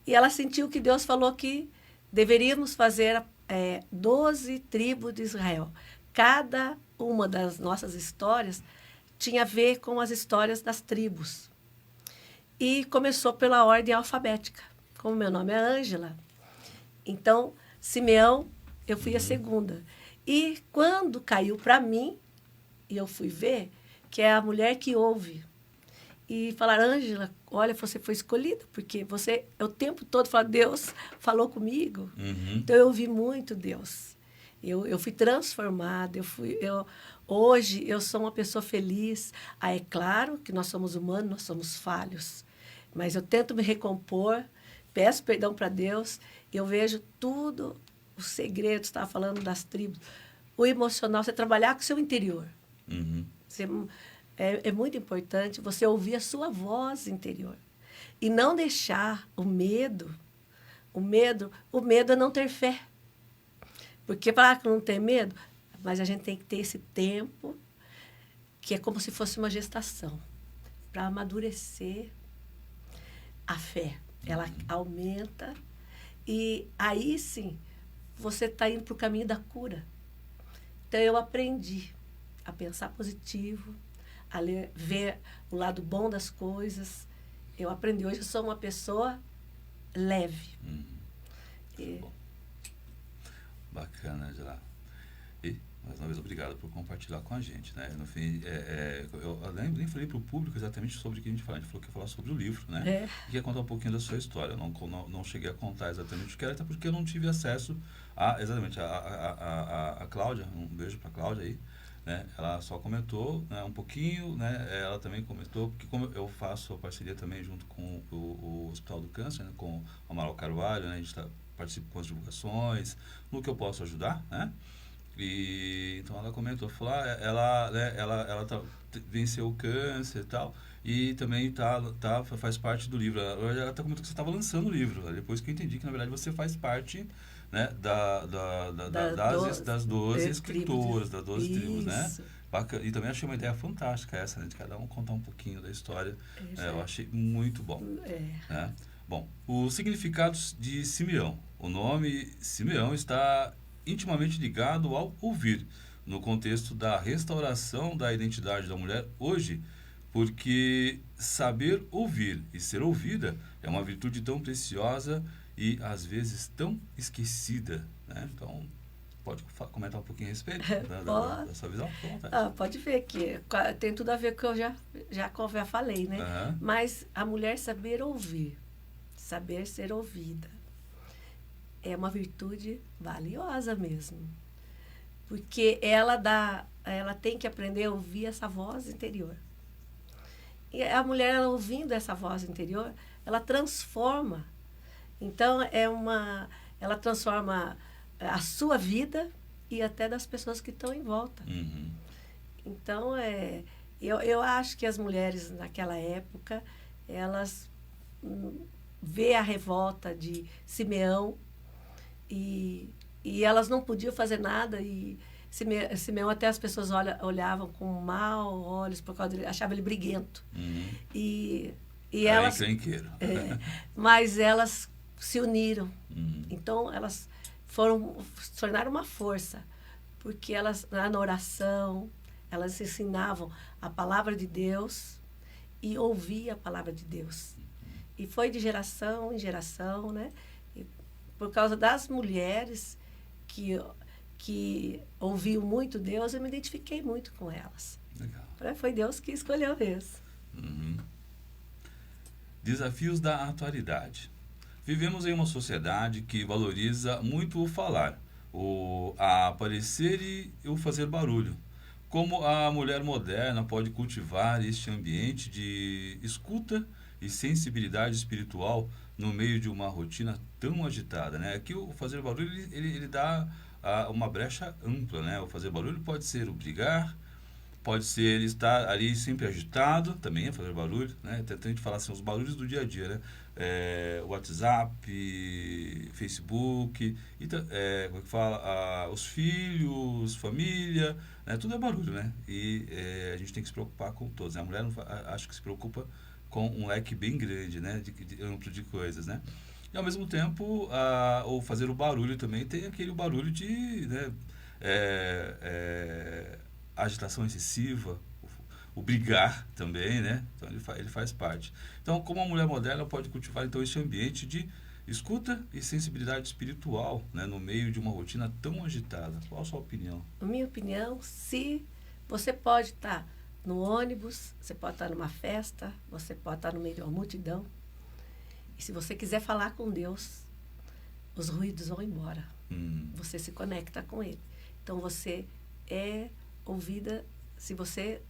E ela sentiu que Deus falou que deveríamos fazer 12 tribos de Israel. Cada uma das nossas histórias tinha a ver com as histórias das tribos. E começou pela ordem alfabética. Como meu nome é Ângela, então, Simeão, eu fui a segunda. E quando caiu para mim, e eu fui ver, que é a mulher que ouve. E falaram, Ângela, olha, você foi escolhida, porque você, o tempo todo, fala, Deus falou comigo. Então, eu ouvi muito Deus. Eu fui transformada, hoje eu sou uma pessoa feliz. É claro que nós somos humanos, nós somos falhos. Mas eu tento me recompor, peço perdão para Deus, eu vejo tudo, os segredos, estava falando das tribos, o emocional, você trabalhar com o seu interior. É muito importante você ouvir a sua voz interior. E não deixar o medo é não ter fé. Porque falar que não tem medo, mas a gente tem que ter esse tempo, que é como se fosse uma gestação, para amadurecer a fé. Ela aumenta e aí sim você está indo para o caminho da cura. Então eu aprendi a pensar positivo, a ver o lado bom das coisas. Eu aprendi. Hoje eu sou uma pessoa leve. Bacana, Angela. E, mais uma vez, obrigado por compartilhar com a gente, né? No fim, eu nem falei para o público exatamente sobre o que a gente falou. A gente falou que ia falar sobre o livro, né? E ia contar um pouquinho da sua história. Eu não cheguei a contar exatamente o que era, até porque eu não tive acesso exatamente a Cláudia. Um beijo para a Cláudia aí. Né? Ela só comentou, né, um pouquinho, né? Ela também comentou, porque como eu faço a parceria também junto com o Hospital do Câncer, né, com o Amaral Carvalho, né, a gente participa com as divulgações, no que eu posso ajudar, né? E então ela comentou, falou, ela venceu o câncer e tal, e também faz parte do livro. Ela até comentou que você estava lançando o livro, depois que eu entendi que na verdade você faz parte, né, das 12 escritoras, das 12 tribos, né? Bacana. E também achei uma ideia fantástica essa, né, de cada um contar um pouquinho da história. Eu achei muito bom. Né? Bom, os significados de Simeão. O nome Simeão está intimamente ligado ao ouvir, no contexto da restauração da identidade da mulher hoje, porque saber ouvir e ser ouvida é uma virtude tão preciosa e às vezes tão esquecida, né? Então, pode comentar um pouquinho a respeito da sua visão? Pode ver que tem tudo a ver com o que eu já falei, né? Mas a mulher saber ouvir, saber ser ouvida, é uma virtude valiosa mesmo. Porque ela tem que aprender a ouvir essa voz interior. E a mulher, ela ouvindo essa voz interior, ela transforma. Então, ela transforma a sua vida e até das pessoas que estão em volta. Então, eu acho que as mulheres naquela época, elas vê a revolta de Simeão e elas não podiam fazer nada. E Simeão até as pessoas olhavam com mau olhos por causa dele, achavam ele briguento. E elas... mas elas se uniram. Então, elas se tornaram uma força, porque elas, na oração, elas ensinavam a palavra de Deus e ouvia a palavra de Deus. E foi de geração em geração, né? E por causa das mulheres que ouviam muito Deus, eu me identifiquei muito com elas. Legal. Foi Deus que escolheu isso. Desafios da atualidade. Vivemos em uma sociedade que valoriza muito o falar, a aparecer e o fazer barulho. Como a mulher moderna pode cultivar este ambiente de escuta e sensibilidade espiritual no meio de uma rotina tão agitada, né? Aqui o fazer barulho ele dá uma brecha ampla, né? O fazer barulho pode ser o brigar, pode ser estar ali sempre agitado, também é fazer barulho, né? Tem a gente falar assim, os barulhos do dia a dia, né? WhatsApp, Facebook, como é que fala? Os filhos, família, né? Tudo é barulho, né? E a gente tem que se preocupar com todos, né? A mulher acho que se preocupa com um leque bem grande, né? Amplo de coisas, né? E ao mesmo tempo, o fazer o barulho também tem aquele barulho de, né? Agitação excessiva, o brigar também, né? Então ele faz parte. Então, como a mulher moderna pode cultivar então esse ambiente de escuta e sensibilidade espiritual, né, no meio de uma rotina tão agitada? Qual a sua opinião? A minha opinião, se você pode estar no ônibus, você pode estar numa festa, você pode estar no meio de uma multidão, e se você quiser falar com Deus, os ruídos vão embora. Você se conecta com Ele. Então, você é ouvida, se você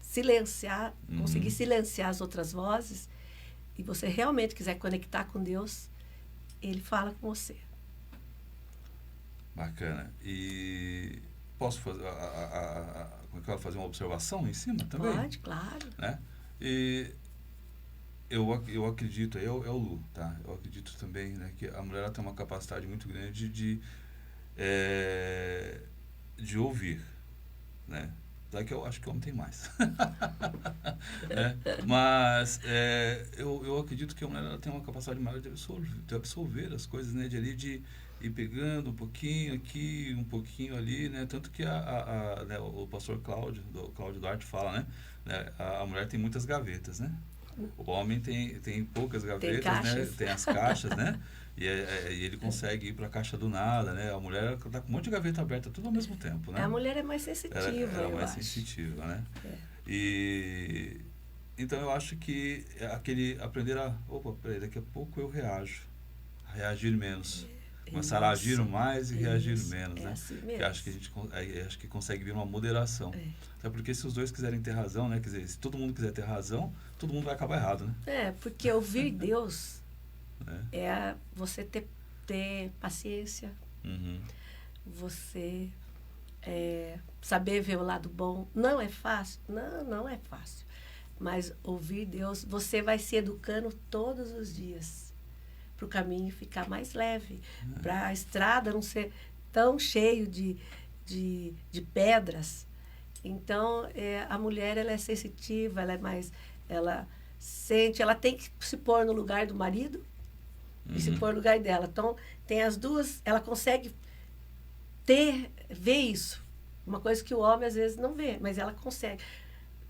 silenciar, conseguir silenciar as outras vozes, e você realmente quiser conectar com Deus, Ele fala com você. Bacana. E posso fazer uma observação em cima também? Pode, claro. Né? E eu acredito, é o Lu, tá? Eu acredito também, né, que a mulher ela tem uma capacidade muito grande de ouvir, né? Daí que eu acho que o homem tem mais. Mas eu acredito que a mulher ela tem uma capacidade maior de absorver as coisas, né? De ir pegando um pouquinho aqui, um pouquinho ali, né? Tanto que né, o pastor Cláudio Duarte fala, né? A mulher tem muitas gavetas, né? O homem tem poucas gavetas, né? Tem as caixas, né? E ele consegue ir para a caixa do nada, né? A mulher está com um monte de gaveta aberta tudo ao mesmo tempo, né? A mulher é mais sensitiva, ela é mais sensitiva, né? E então eu acho que aquele aprender peraí, daqui a pouco eu reagir menos. Começar a agir mais e reagir menos, né? Assim mesmo. Que acho que consegue vir uma moderação. Até porque se os dois quiserem ter razão, né? Quer dizer, se todo mundo quiser ter razão, todo mundo vai acabar errado, né? Porque ouvir Deus é você ter paciência, você saber ver o lado bom. Não é fácil? Não é fácil. Mas ouvir Deus, você vai se educando todos os dias para o caminho ficar mais leve, para a estrada não ser tão cheio de pedras. Então, a mulher ela é sensitiva, ela sente, ela tem que se pôr no lugar do marido e se pôr no lugar dela. Então, tem as duas, ela consegue ver isso. Uma coisa que o homem às vezes não vê, mas ela consegue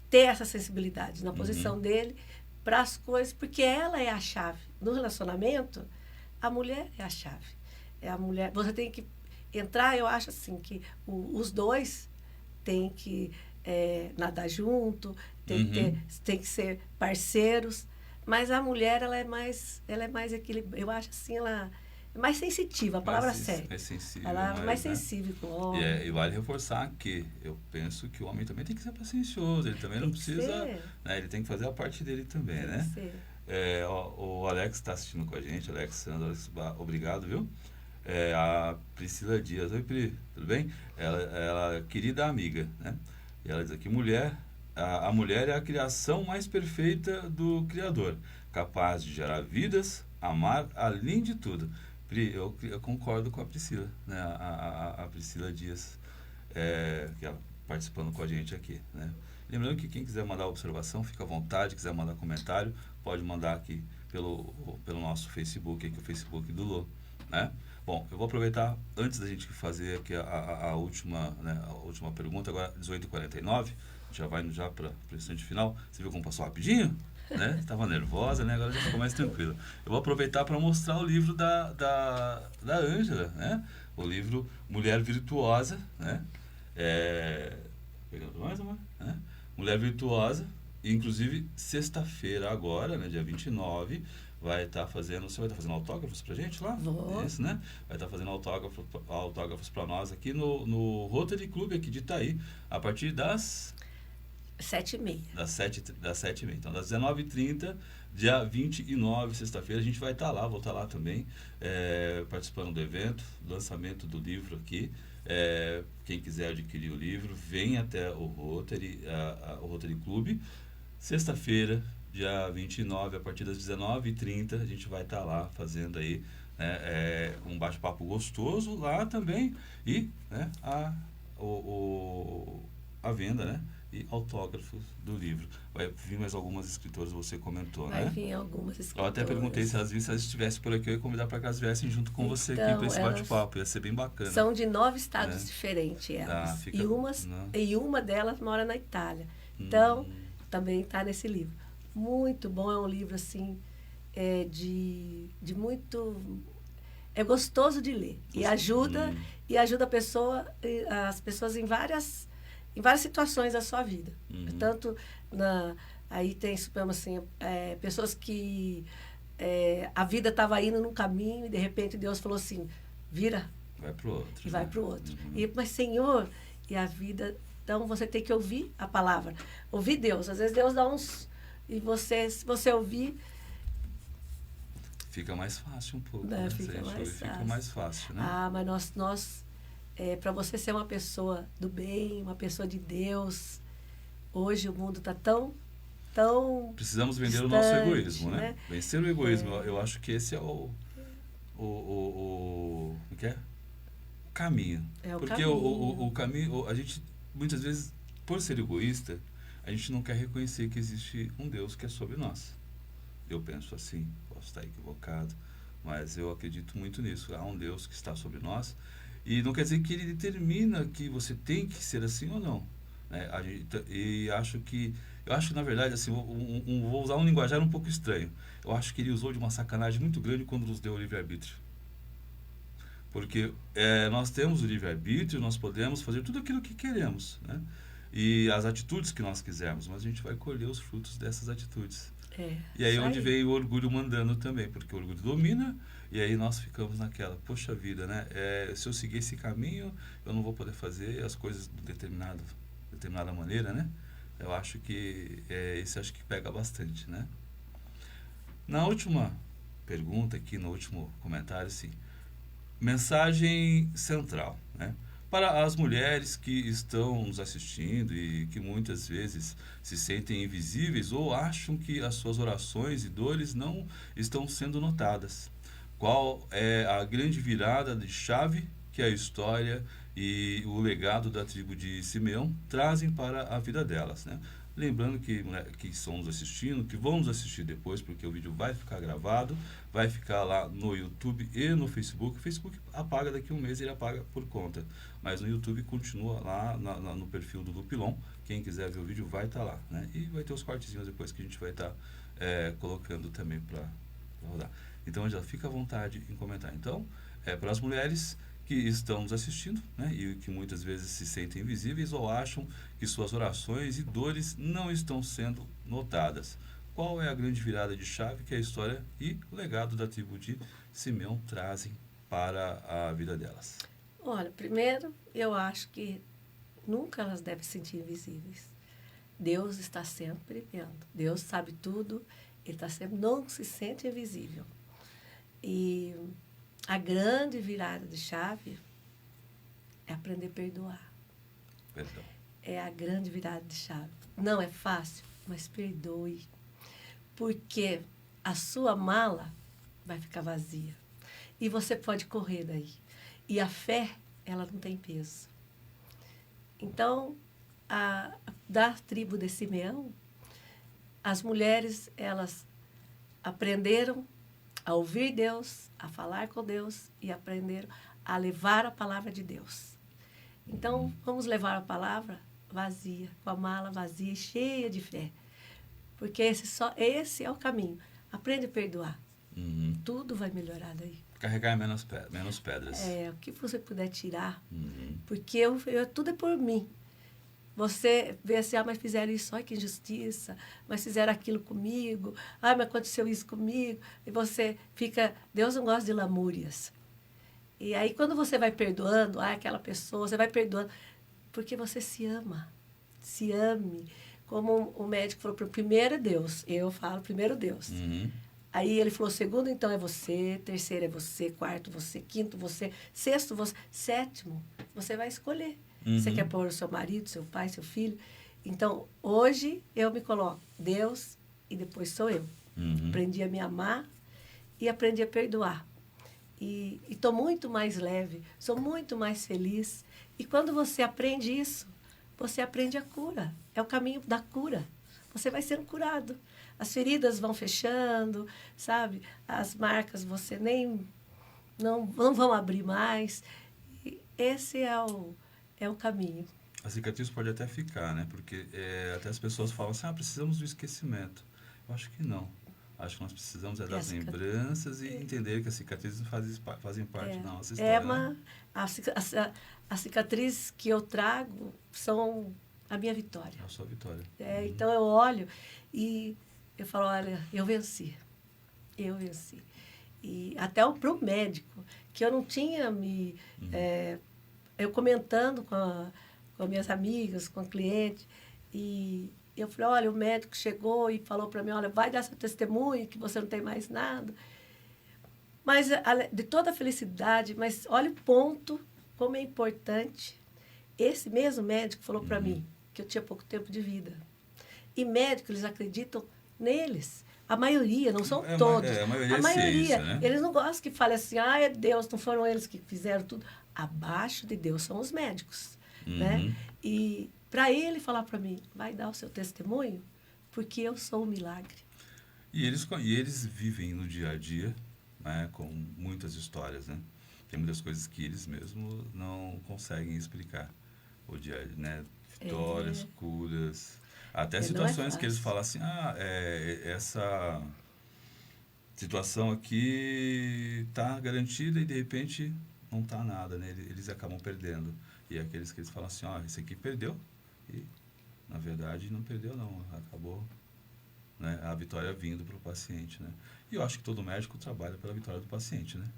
ter essa sensibilidade na posição dele para as coisas, porque ela é a chave. No relacionamento, a mulher é a chave. A mulher, você tem que entrar, eu acho assim, que os dois têm que nadar junto, tem que ser parceiros, mas a mulher ela é mais equilibrada. Eu acho assim, ela é mais sensitiva, a palavra certa. Mais sensível. Ela é mais sensível com o homem. E vale reforçar que eu penso que o homem também tem que ser paciencioso, ele também não precisa, né, ele tem que fazer a parte dele também, né? O Alex está assistindo com a gente, Alex Sandra, obrigado, viu? A Priscila Dias, oi Pri, tudo bem? Ela é querida amiga, né? E ela diz aqui, a mulher é a criação mais perfeita do Criador, capaz de gerar vidas, amar além de tudo. Pri, eu concordo com a Priscila, né? A Priscila Dias. que ela participando com a gente aqui, né? Lembrando que quem quiser mandar observação, fica à vontade, quiser mandar comentário, pode mandar aqui pelo nosso Facebook, aqui o Facebook do Lô, né? Bom, eu vou aproveitar, antes da gente fazer aqui a última, né, a última pergunta, agora 18h49, já vai já para o instante final. Você viu como passou rapidinho? Né? Estava nervosa, né? Agora já ficou mais tranquila. Eu vou aproveitar para mostrar o livro da Ângela, né? O livro Mulher Virtuosa, né? Pegando mais uma, né? Mulher Virtuosa, inclusive sexta-feira agora, né, dia 29, vai estar fazendo, você vai estar fazendo autógrafos pra gente lá? Vou. Isso, né? Vai estar fazendo autógrafos para nós aqui no Rotary Club aqui de Itaí, a partir das 7h30. das 7h30. Então, das 19h30, dia 29, sexta-feira, a gente vai estar lá, vou estar lá também, participando do evento, lançamento do livro aqui. Quem quiser adquirir o livro, vem até o Rotary Club. Sexta-feira, dia 29, a partir das 19h30, a gente vai estar lá fazendo aí um bate-papo gostoso lá também e, né, a venda, né, e autógrafos do livro. Vai vir mais algumas escritoras, você comentou, né? Vai vir algumas escritoras. Eu até perguntei se elas estivessem por aqui, eu ia convidar para que elas viessem junto com você aqui para esse bate-papo, ia ser bem bacana. São de 9 estados diferentes elas. E uma delas mora na Itália. Então, também está nesse livro. Muito bom, é um livro assim, de muito... É gostoso de ler. E ajuda as pessoas em várias situações da sua vida. Tanto aí tem, suponhamos assim, pessoas que a vida estava indo num caminho e de repente Deus falou assim, vira. Vai pro outro. E vai pro outro. Mas Senhor, e a vida... Então você tem que ouvir a palavra. Ouvir Deus. Às vezes Deus dá uns... E se você ouvir... Fica mais fácil um pouco. Né? Fica mais fácil, né? Mas nós para você ser uma pessoa do bem, uma pessoa de Deus, hoje o mundo está tão precisamos vender distante, o nosso egoísmo, né? Vencer o egoísmo. Eu acho que esse é o caminho. Porque o caminho, a gente, muitas vezes, por ser egoísta, a gente não quer reconhecer que existe um Deus que é sobre nós. Eu penso assim, posso estar equivocado, mas eu acredito muito nisso. Há um Deus que está sobre nós. E não quer dizer que ele determina que você tem que ser assim ou não. Né? Eu acho que, na verdade, assim, vou usar um linguajar um pouco estranho. Eu acho que ele usou de uma sacanagem muito grande quando nos deu o livre-arbítrio. Porque nós temos o livre-arbítrio, nós podemos fazer tudo aquilo que queremos, né? E as atitudes que nós quisermos, mas a gente vai colher os frutos dessas atitudes. E aí onde vem o orgulho mandando também, porque o orgulho domina. E aí nós ficamos naquela, poxa vida, né? Se eu seguir esse caminho, eu não vou poder fazer as coisas de determinada maneira, né? Eu acho que isso acho que pega bastante, né? Na última pergunta aqui, no último comentário, sim. Mensagem central, né? Para as mulheres que estão nos assistindo e que muitas vezes se sentem invisíveis ou acham que as suas orações e dores não estão sendo notadas. Qual é a grande virada de chave que a história e o legado da tribo de Simeão trazem para a vida delas, né? Lembrando que estão nos assistindo, que vão nos assistir depois, porque o vídeo vai ficar gravado, vai ficar lá no YouTube e no Facebook. O Facebook apaga daqui a um mês, ele apaga por conta. Mas no YouTube continua lá no perfil do Lupilon. Quem quiser ver o vídeo vai estar lá, né? E vai ter os cortezinhos depois que a gente vai estar colocando também para rodar. Então, já fica à vontade em comentar. Então, para as mulheres que estão nos assistindo, né, e que muitas vezes se sentem invisíveis ou acham que suas orações e dores não estão sendo notadas. Qual é a grande virada de chave que a história e o legado da tribo de Simeão trazem para a vida delas? Olha, primeiro, eu acho que nunca elas devem se sentir invisíveis. Deus está sempre vendo. Deus sabe tudo, Ele está sempre, não se sente invisível. E a grande virada de chave é aprender a perdoar. Perdão. É a grande virada de chave. Não é fácil, mas perdoe. Porque a sua mala vai ficar vazia. E você pode correr daí. E a fé, ela não tem peso. Então, da tribo de Simeão, as mulheres, elas aprenderam a ouvir Deus, a falar com Deus e aprenderam a levar a palavra de Deus. Então, vamos levar a palavra vazia, com a mala vazia e cheia de fé. Porque esse é o caminho. Aprende a perdoar. Tudo vai melhorar daí. Carregar menos pedras. O que você puder tirar. Porque tudo é por mim. Você vê assim, mas fizeram isso, olha que injustiça, mas fizeram aquilo comigo, mas aconteceu isso comigo. E você fica, Deus não gosta de lamúrias. E aí, quando você vai perdoando, aquela pessoa, você vai perdoando, porque você se ama. Se ame. Como o médico falou, primeiro é Deus. Eu falo, primeiro Deus. Aí ele falou, segundo, então, é você. Terceiro é você. Quarto, você. Quinto, você. Sexto, você. Sétimo, você vai escolher. Você quer pôr o seu marido, seu pai, seu filho. Então, hoje, eu me coloco Deus e depois sou eu. Aprendi a me amar e aprendi a perdoar. E estou muito mais leve, sou muito mais feliz. E quando você aprende isso, você aprende a cura. É o caminho da cura. Você vai sendo curado. As feridas vão fechando, sabe? As marcas você não vão abrir mais. E esse é o caminho. A cicatriz pode até ficar, né? Porque até as pessoas falam assim, precisamos do esquecimento. Eu acho que não. Acho que nós precisamos das lembranças e entender que as cicatrizes fazem parte da nossa história. Né? A cicatriz que eu trago são a minha vitória. É a sua vitória. Então eu olho e eu falo, olha, eu venci. Eu venci. E até para o médico, que eu não tinha eu comentando com minhas amigas, com clientes, e eu falei, olha, o médico chegou e falou para mim, olha, vai dar seu testemunho, que você não tem mais nada. Mas, de toda a felicidade, mas olha o ponto, como é importante. Esse mesmo médico falou para mim que eu tinha pouco tempo de vida. E médicos, eles acreditam neles. A maioria, não são todos. A maioria ciência, né? Eles não gostam que fale assim, é Deus, não foram eles que fizeram tudo. Abaixo de Deus são os médicos. Né? E para ele falar para mim, vai dar o seu testemunho, porque eu sou um milagre. E eles vivem no dia a dia, né, com muitas histórias, né? Tem muitas coisas que eles mesmos não conseguem explicar. O dia a dia, né? Vitórias, curas, até situações que eles falam assim, essa situação aqui está garantida e de repente não está nada, né? Eles acabam perdendo. E é aqueles que eles falam assim, esse aqui perdeu. E, na verdade, não perdeu, não. Acabou, né, a vitória vindo para o paciente, né? E eu acho que todo médico trabalha pela vitória do paciente, né?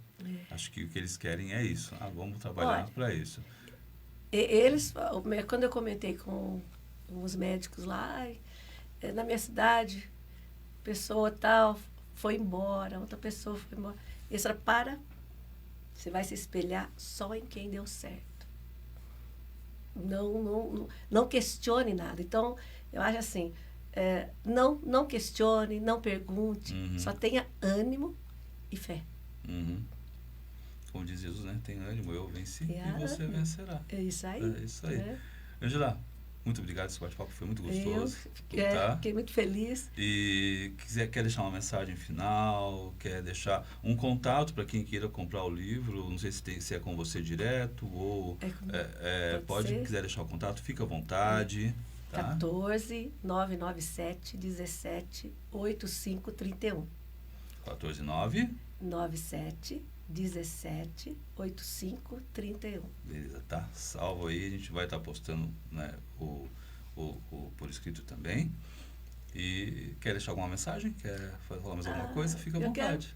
Acho que o que eles querem é isso. Vamos trabalhar para isso. Quando eu comentei com os médicos lá, na minha cidade, pessoa tal foi embora, outra pessoa foi embora. Eles falaram, você vai se espelhar só em quem deu certo. Não questione nada. Então, eu acho assim, não questione, não pergunte, só tenha ânimo e fé. Como diz Jesus, né? Tem ânimo, eu venci e você vencerá. É isso aí. É isso aí. Angela, muito obrigado, esse bate-papo foi muito gostoso. Fiquei muito feliz. E quer deixar uma mensagem final, quer deixar um contato para quem queira comprar o livro, não sei se é com você direto ou quiser deixar o contato, fica à vontade. Tá? 14 997 17 85 31. 14 9 97 17 85 31. Beleza, tá salvo aí, a gente vai estar postando, né, o por escrito também. E quer deixar alguma mensagem? Quer falar mais alguma coisa? Fica à vontade.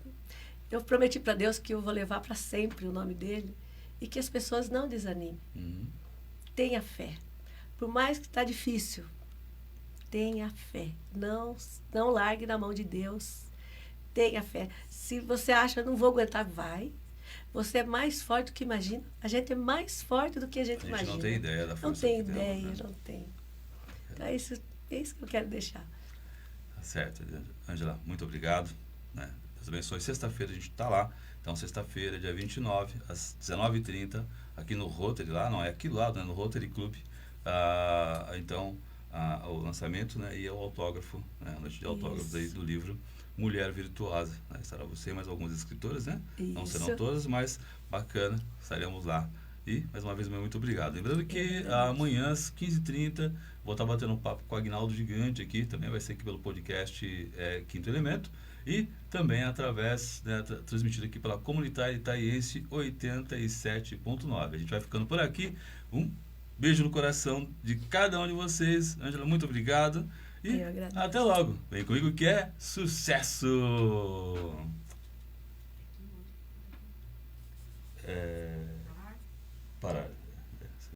Eu prometi para Deus que eu vou levar para sempre o nome dele e que as pessoas não desanimem. Tenha fé. Por mais que está difícil, tenha fé. Não largue na mão de Deus. Tenha fé. Se você acha, não vou aguentar, vai. Você é mais forte do que imagina. A gente é mais forte do que a gente imagina. Não tem ideia da força. Não tem ideia, não tem. Então é isso que eu quero deixar. Tá certo. Angela, muito obrigado. Né? Deus abençoe. Sexta-feira a gente está lá. Então, sexta-feira, dia 29, às 19h30, aqui no Rotary, lá, não é aqui do lado, né? No Rotary Club, então, o lançamento, né, e o autógrafo, né, a noite de autógrafos aí do livro Mulher Virtuosa. Né? Estará você e mais algumas escritoras, né? Isso. Não serão todas, mas bacana, estaremos lá. E, mais uma vez, muito obrigado. Lembrando que amanhã, às 15h30, vou estar batendo um papo com o Agnaldo Gigante aqui, também vai ser aqui pelo podcast Quinto Elemento, e também através, né, transmitido aqui pela Comunitária Itaiense 87.9. A gente vai ficando por aqui. Um beijo no coração de cada um de vocês. Ângela, muito obrigado. E até logo. Vem comigo que é sucesso! Parar.